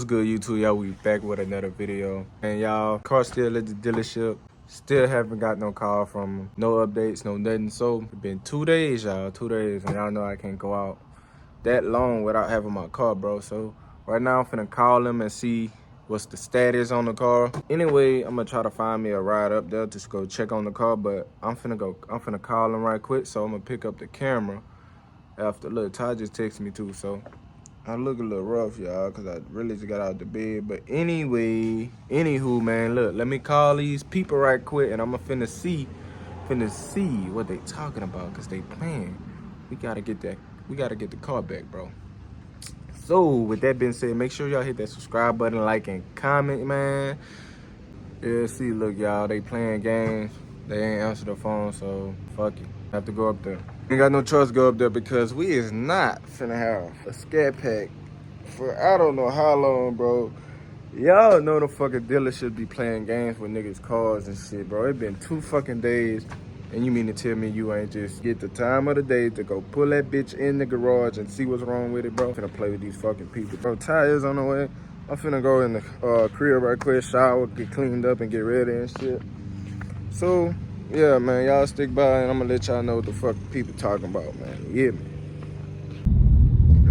good, YouTube? Y'all, we back with another video. And y'all, car still at the dealership. Still haven't got no call from them. No updates, no nothing. So, it's been 2 days, y'all. 2 days. And y'all know I can't go out that long without having my car, bro. So, right now, I'm finna call them and see what's the status on the car. Anyway, I'm gonna try to find me a ride up there just go check on the car. But I'm finna call them right quick. So, I'm gonna pick up the camera after. Look, Ty just texted me too, so I look a little rough, y'all, because I really just got out the bed. But anyway, anywho, man, look, let me call these people right quick, and I'm finna see what they talking about, because they playing. We gotta get the car back, bro. So, with that being said, make sure y'all hit that subscribe button, like, and comment, man. Yeah, see, look, y'all, they playing games. They ain't answer the phone, so fuck it. I have to go up there. Ain't got no choice to go up there because we is not finna have a scat pack for I don't know how long, bro. Y'all know the fucking dealership be playing games with niggas' cars and shit, bro. It been 2 fucking days, and you mean to tell me you ain't just get the time of the day to go pull that bitch in the garage and see what's wrong with it, bro? I'm finna play with these fucking people, bro. Tires on the way. I'm finna go in the crib right quick, shower, get cleaned up, and get ready and shit. So, yeah, man, y'all stick by, and I'm gonna let y'all know what the fuck people talking about, man. You hear me?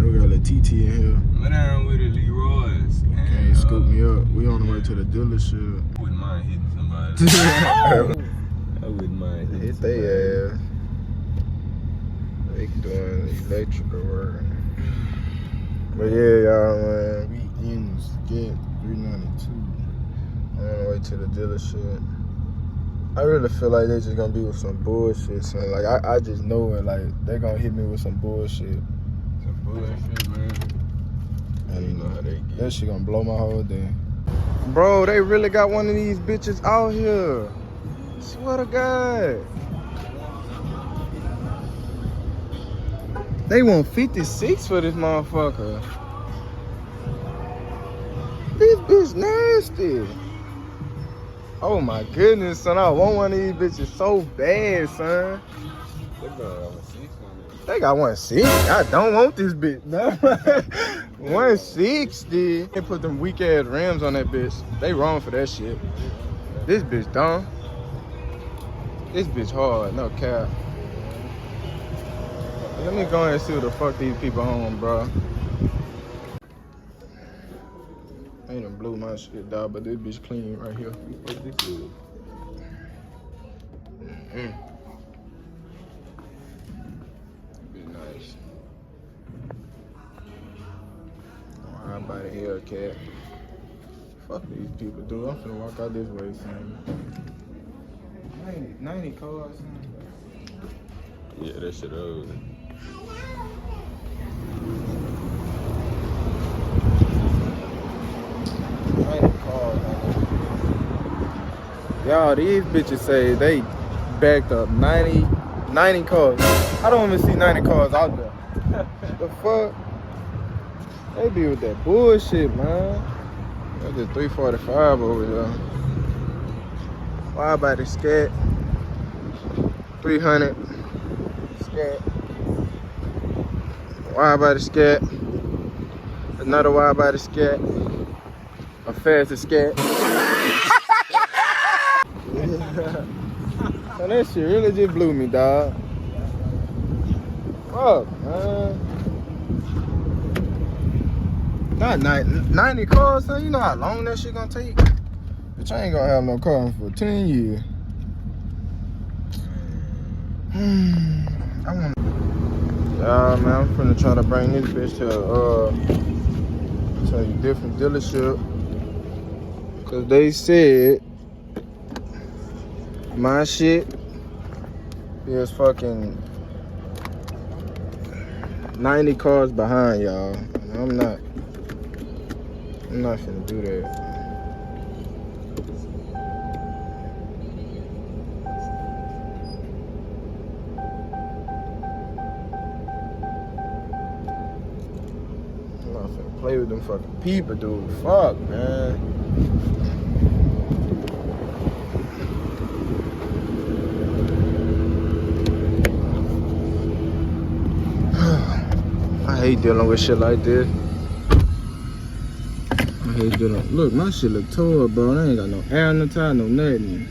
We got a little TT in here. Went down with the Leroy's. Okay, scoop me up. We on the way to the dealership. I wouldn't mind hitting somebody. I wouldn't mind hitting Hit they ass. They doing electrical work. But yeah, y'all, man, we in the Scat 392. I'm on the way to the dealership. I really feel like they just gonna be with some bullshit, son. Like, I just know it. Like, they gonna hit me with some bullshit. Some bullshit, man. And you know how they get. That shit gonna blow my whole day. Bro, they really got one of these bitches out here. Swear to God. They want 56 for this motherfucker. This bitch nasty. Oh my goodness, son. I want one of these bitches so bad, son. They got 160. I don't want this bitch. No. 160. They put them weak ass rims on that bitch. They wrong for that shit. This bitch dumb. This bitch hard, no cap. Let me go ahead and see what the fuck these people on, bro. I ain't done blew my shit, dog, but this bitch clean right here. What this is? Be nice. Oh, I buy the Hellcat. Fuck these people, dude. I'm finna walk out this way, son. 90 cars, son. Yeah, that shit old. Y'all, these bitches say they backed up 90 cars. I don't even see 90 cars out there. The fuck? They be with that bullshit, man. That's the 345 over here. Why about the Scat? 300. Scat. Why about the Scat? Another why about the Scat? A faster Scat. So that shit really just blew me, dog. Fuck, man. Not 90 cars, son. You know how long that shit gonna take? Bitch, I ain't gonna have no car for 10 years. I wanna... man, I'm finna try to bring this bitch to a different dealership. Cause they said my shit is fucking 90 cars behind, y'all. I'm not finna do that. I'm not finna play with them fucking people, dude. Fuck, man. I hate dealing with shit like this. I hate doing. Look, my shit look tore, bro. I ain't got no air in the tire, no nothing.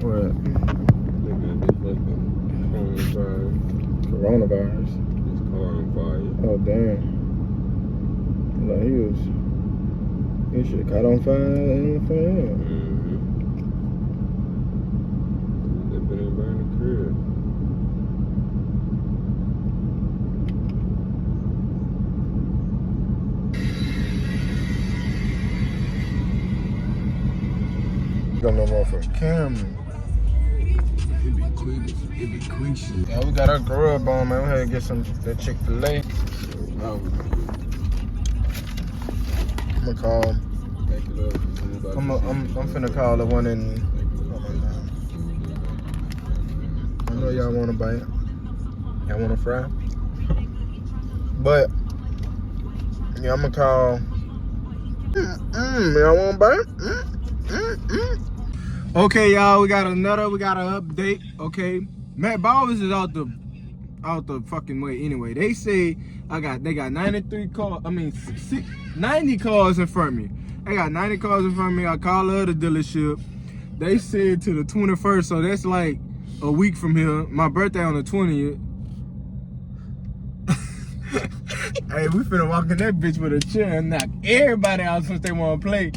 What? They got this fucking Coronavirus. this car on fire. Oh damn. Like his shit caught on fire in the front end. They been in burn the crib. Got no motherfucking camera. It be quick shit. Yeah, we got our grub on, man. We had to get some that Chick-fil-A. Oh, I'm gonna call. back it up. I'm finna call the one in. I know y'all wanna bite. Y'all wanna fry? But yeah, I'm gonna call. Y'all wanna bite? Okay, y'all, we got an update. Okay, Matt Bowers is out the fucking way. Anyway, they say they got 93 cars. I mean, 90 cars in front of me. They got 90 cars in front of me. I called the other dealership. They said to the 21st, so that's like a week from here. My birthday on the 20th. Hey, we finna walk in that bitch with a chair and knock everybody out since they wanna play.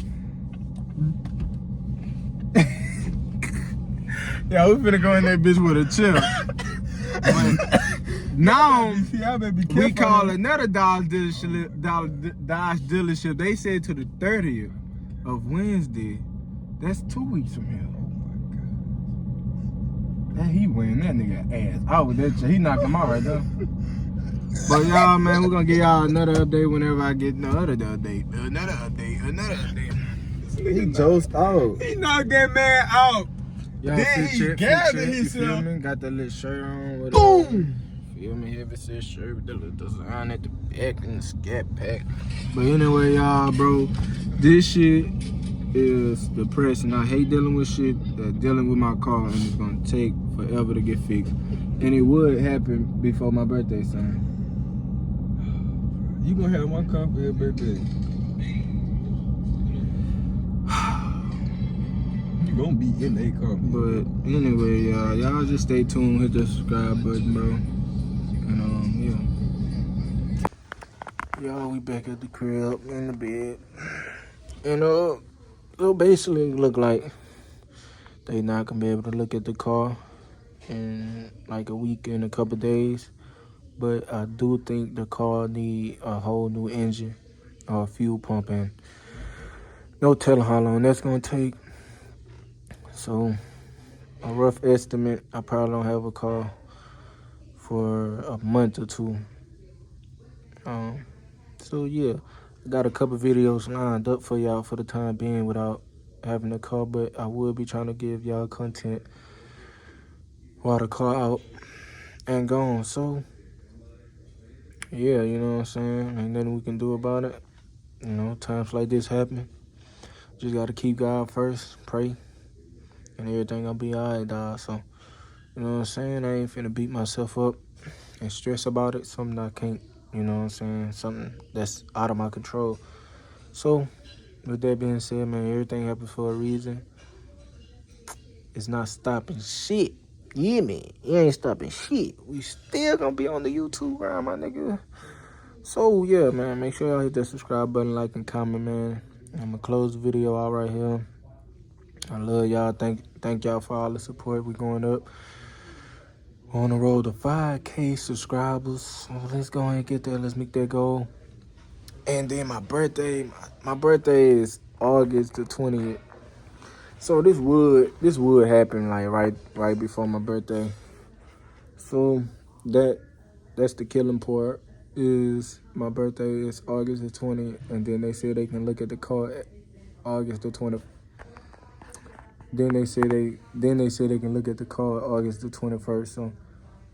Yeah, we finna go in that bitch with a chair. Now we call another Dodge dealership. They said to the 30th of Wednesday. That's 2 weeks from here. That he win that nigga ass. I was that shit. He knocked him out right there. But y'all, man, we're gonna give y'all another update whenever I get another update. Another update. He josed out. He knocked that man out. Y'all Then he gathered himself. Got that little shirt on with Boom! Feel me? Heavy set shirt with the little design at the back and the Scatpack. But anyway, y'all, bro, this shit is depressing. I hate dealing with shit dealing with my car, and it's gonna take forever to get fixed. And it would happen before my birthday, son. You gonna have my car for your birthday. You gonna be in that car. But anyway, y'all just stay tuned, hit the subscribe button, bro. And yeah. Y'all, we back at the crib in the bed. And it'll basically look like they not gonna be able to look at the car in like a week and a couple days. But I do think the car need a whole new engine or fuel pump, and no telling how long that's gonna take. So a rough estimate, I probably don't have a car for a month or two. So yeah, I got a couple videos lined up for y'all for the time being without having a car, but I will be trying to give y'all content while the car out and gone. So yeah, you know what I'm saying? Ain't nothing we can do about it. You know, times like this happen. Just gotta keep God first, pray, and everything gonna be alright, dog. So, you know what I'm saying? I ain't finna beat myself up and stress about it. Something I can't, you know what I'm saying? Something that's out of my control. So, with that being said, man, everything happens for a reason. It's not stopping shit. Yeah, man. It ain't stopping shit. We still gonna be on the YouTube grind, my nigga. So, yeah, man, make sure y'all hit that subscribe button, like, and comment, man. I'm gonna close the video out right here. I love y'all. Thank y'all for all the support. We're going up. We're on the road to 5K subscribers. So let's go ahead and get there. Let's make that goal. And then my birthday is August the 20th. So this would happen like right before my birthday. So that's the killing part. Is my birthday is August the 20th, and then they say they can look at the car at August the 20th. Then they say they can look at the car August the 21st. So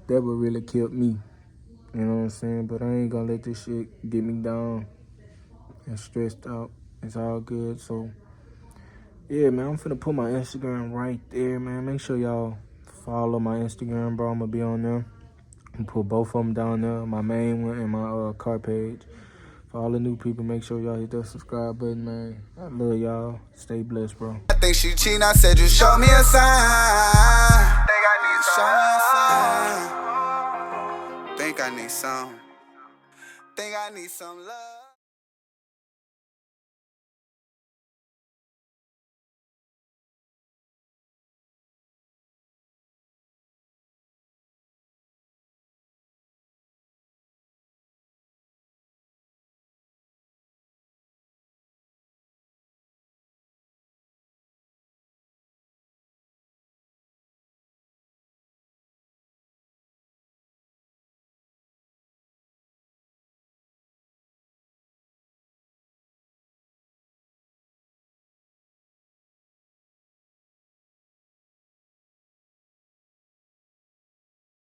that would really kill me. You know what I'm saying? But I ain't gonna let this shit get me down and stressed out. It's all good. So yeah, man, I'm finna put my Instagram right there, man. Make sure y'all follow my Instagram, bro. I'm gonna be on there. Put both of them down there, my main one and my car page. For all the new people, make sure y'all hit that subscribe button, man. I love y'all. Stay blessed, bro. I think she cheating. I said, you show me a sign. Think I need some. Show me a sign. Think I need some. Think I need some love.